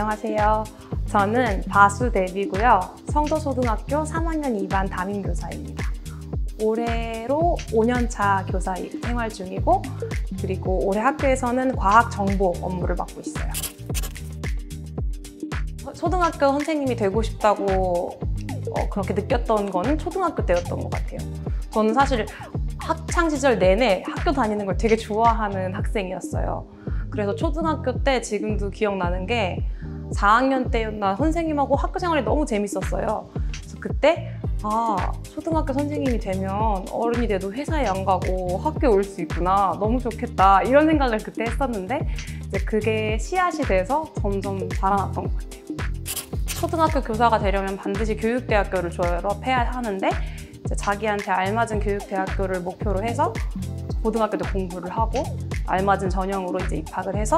안녕하세요. 저는 바수대비고요. 성도초등학교 3학년 2반 담임교사입니다. 올해로 5년차 교사 생활 중이고, 그리고 올해 학교에서는 과학정보 업무를 맡고 있어요. 초등학교 선생님이 되고 싶다고 그렇게 느꼈던 거는 초등학교 때였던 것 같아요. 저는 사실 학창시절 내내 학교 다니는 걸 되게 좋아하는 학생이었어요. 그래서 초등학교 때 지금도 기억나는 게 4학년 때였나 선생님하고 학교 생활이 너무 재밌었어요. 그래서 그때 초등학교 선생님이 되면 어른이 돼도 회사에 안 가고 학교에 올 수 있구나, 너무 좋겠다, 이런 생각을 그때 했었는데 이제 그게 씨앗이 돼서 점점 자라났던 것 같아요. 초등학교 교사가 되려면 반드시 교육대학교를 졸업해야 하는데 이제 자기한테 알맞은 교육대학교를 목표로 해서 고등학교 때 공부를 하고 알맞은 전형으로 이제 입학을 해서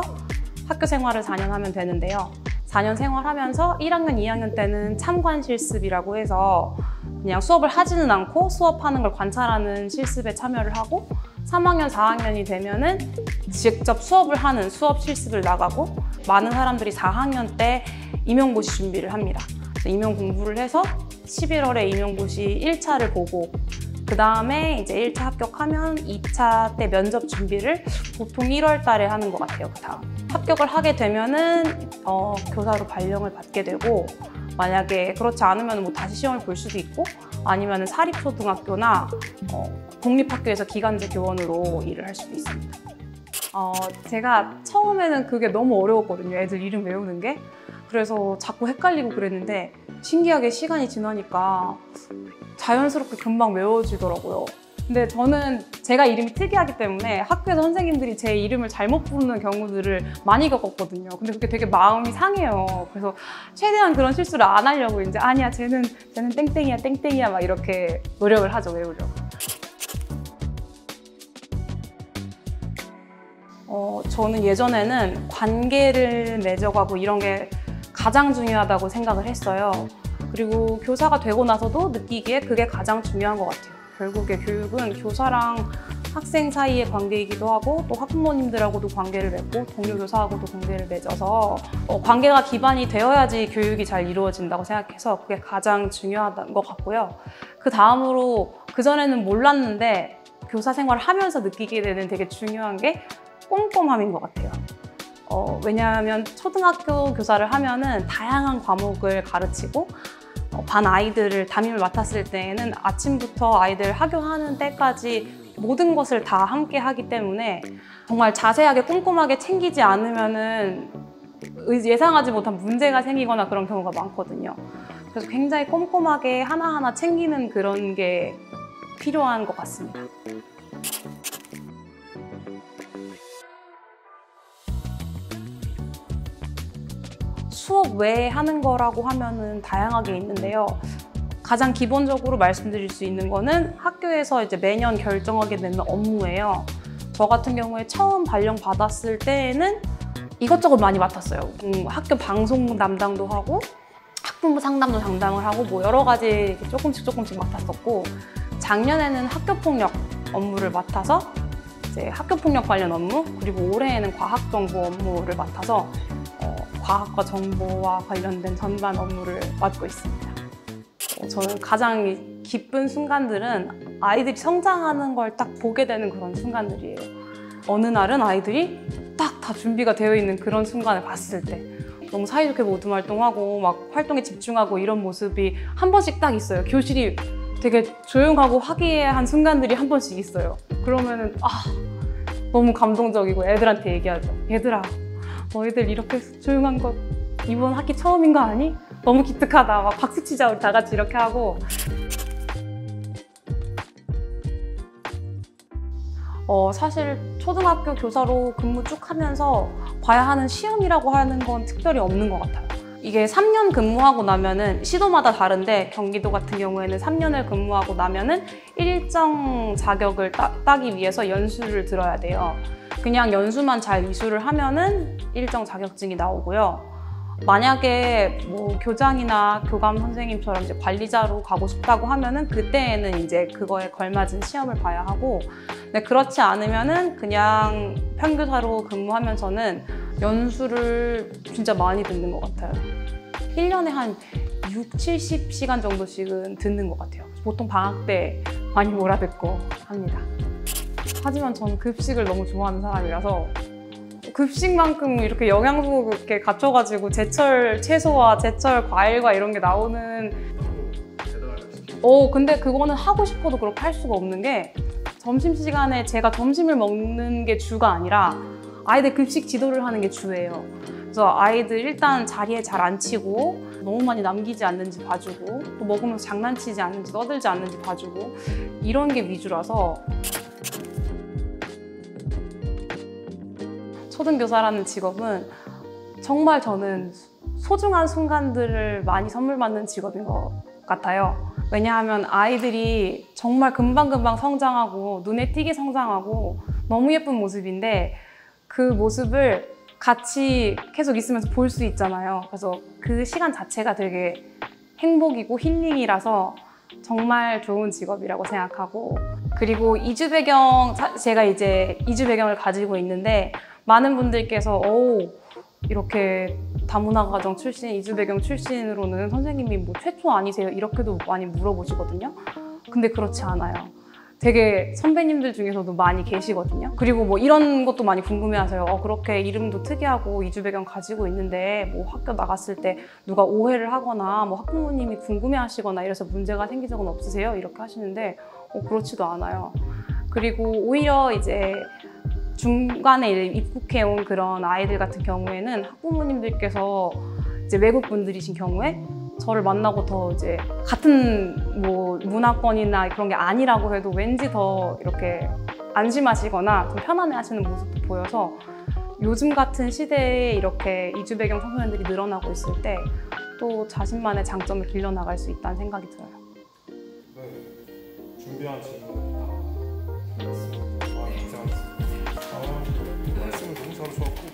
학교 생활을 4년 하면 되는데요. 4년 생활하면서 1학년, 2학년 때는 참관 실습이라고 해서 그냥 수업을 하지는 않고 수업하는 걸 관찰하는 실습에 참여를 하고 3학년, 4학년이 되면은 직접 수업을 하는 수업 실습을 나가고 많은 사람들이 4학년 때 임용고시 준비를 합니다. 임용 공부를 해서 11월에 임용고시 1차를 보고 그 다음에 이제 1차 합격하면 2차 때 면접 준비를 보통 1월 달에 하는 것 같아요. 그 다음 합격을 하게 되면은 교사로 발령을 받게 되고, 만약에 그렇지 않으면 뭐 다시 시험을 볼 수도 있고 아니면 사립초등학교나 공립학교에서 기간제 교원으로 일을 할 수도 있습니다. 제가 처음에는 그게 너무 어려웠거든요. 애들 이름 외우는 게. 그래서 자꾸 헷갈리고 그랬는데 신기하게 시간이 지나니까 자연스럽게 금방 외워지더라고요. 근데 저는 제가 이름이 특이하기 때문에 학교에서 선생님들이 제 이름을 잘못 부르는 경우들을 많이 겪었거든요. 근데 그게 되게 마음이 상해요. 그래서 최대한 그런 실수를 안 하려고 이제 아니야, 쟤는 땡땡이야, 땡땡이야 막 이렇게 노력을 하죠, 외우려고. 저는 예전에는 관계를 맺어가고 이런 게 가장 중요하다고 생각을 했어요. 그리고 교사가 되고 나서도 느끼기에 그게 가장 중요한 것 같아요. 결국에 교육은 교사랑 학생 사이의 관계이기도 하고 또 학부모님들하고도 관계를 맺고 동료 교사하고도 관계를 맺어서 관계가 기반이 되어야지 교육이 잘 이루어진다고 생각해서 그게 가장 중요한 것 같고요. 그 다음으로 그전에는 몰랐는데 교사 생활을 하면서 느끼게 되는 되게 중요한 게 꼼꼼함인 것 같아요. 왜냐하면 초등학교 교사를 하면은 다양한 과목을 가르치고 반 아이들을 담임을 맡았을 때에는 아침부터 아이들 학교하는 때까지 모든 것을 다 함께 하기 때문에 정말 자세하게 꼼꼼하게 챙기지 않으면은 예상하지 못한 문제가 생기거나 그런 경우가 많거든요. 그래서 굉장히 꼼꼼하게 하나하나 챙기는 그런 게 필요한 것 같습니다. 수업 외에 하는 거라고 하면은 다양하게 있는데요. 가장 기본적으로 말씀드릴 수 있는 거는 학교에서 이제 매년 결정하게 되는 업무예요. 저 같은 경우에 처음 발령 받았을 때에는 이것저것 많이 맡았어요. 학교 방송 담당도 하고 학부모 상담도 담당을 하고 뭐 여러 가지 조금씩 맡았었고, 작년에는 학교폭력 업무를 맡아서 이제 학교폭력 관련 업무, 그리고 올해에는 과학정보 업무를 맡아서 과학과 정보와 관련된 전반 업무를 맡고 있습니다. 저는 가장 기쁜 순간들은 아이들이 성장하는 걸 딱 보게 되는 그런 순간들이에요. 어느 날은 아이들이 딱 다 준비가 되어 있는 그런 순간을 봤을 때 너무 사이좋게 모둠 활동하고 막 활동에 집중하고 이런 모습이 한 번씩 딱 있어요. 교실이 되게 조용하고 화기애애한 순간들이 한 번씩 있어요. 그러면은 너무 감동적이고 애들한테 얘기하죠. 얘들아, 너희들 이렇게 조용한 거 이번 학기 처음인 거 아니? 너무 기특하다. 막 박수 치자, 우리 다 같이 이렇게 하고. 사실 초등학교 교사로 근무 쭉 하면서 봐야 하는 시험이라고 하는 건 특별히 없는 것 같아요. 이게 3년 근무하고 나면은 시도마다 다른데 경기도 같은 경우에는 3년을 근무하고 나면은 일정 자격을 따기 위해서 연수를 들어야 돼요. 그냥 연수만 잘 이수를 하면은 일정 자격증이 나오고요. 만약에 뭐 교장이나 교감 선생님처럼 이제 관리자로 가고 싶다고 하면은 그때에는 이제 그거에 걸맞은 시험을 봐야 하고, 근데 그렇지 않으면은 그냥 평교사로 근무하면서는 연수를 진짜 많이 듣는 것 같아요. 1년에 한 6, 70시간 정도씩은 듣는 것 같아요. 보통 방학 때 많이 몰아듣고 합니다. 하지만 저는 급식을 너무 좋아하는 사람이라서 급식만큼 이렇게 영양소 이렇게 갖춰가지고 제철 채소와 제철 과일과 이런 게 나오는 근데 그거는 하고 싶어도 그렇게 할 수가 없는 게 점심시간에 제가 점심을 먹는 게 주가 아니라 아이들 급식 지도를 하는 게 주예요. 그래서 아이들 일단 자리에 잘 앉히고 너무 많이 남기지 않는지 봐주고 또 먹으면서 장난치지 않는지 떠들지 않는지 봐주고 이런 게 위주라서 초등교사라는 직업은 정말 저는 소중한 순간들을 많이 선물 받는 직업인 것 같아요. 왜냐하면 아이들이 정말 금방금방 성장하고 눈에 띄게 성장하고 너무 예쁜 모습인데 그 모습을 같이 계속 있으면서 볼 수 있잖아요. 그래서 그 시간 자체가 되게 행복이고 힐링이라서 정말 좋은 직업이라고 생각하고 그리고 이주 배경, 제가 이제 이주 배경을 가지고 있는데 많은 분들께서 이렇게 다문화가정 출신, 이주 배경 출신으로는 선생님이 뭐 최초 아니세요? 이렇게도 많이 물어보시거든요. 근데 그렇지 않아요. 되게 선배님들 중에서도 많이 계시거든요. 그리고 뭐 이런 것도 많이 궁금해하세요. 그렇게 이름도 특이하고 이주 배경 가지고 있는데 뭐 학교 나갔을 때 누가 오해를 하거나 뭐 학부모님이 궁금해하시거나 이래서 문제가 생긴 적은 없으세요? 이렇게 하시는데 그렇지도 않아요. 그리고 오히려 이제 중간에 입국해온 그런 아이들 같은 경우에는 학부모님들께서 이제 외국 분들이신 경우에 저를 만나고 더 이제 같은 뭐 문화권이나 그런 게 아니라고 해도 왠지 더 이렇게 안심하시거나 좀 편안해하시는 모습도 보여서 요즘 같은 시대에 이렇게 이주 배경 청소년들이 늘어나고 있을 때 또 자신만의 장점을 길러나갈 수 있다는 생각이 들어요. 네, 준비한 질문을 다 드렸습니다. 말씀을 너무 잘하셔서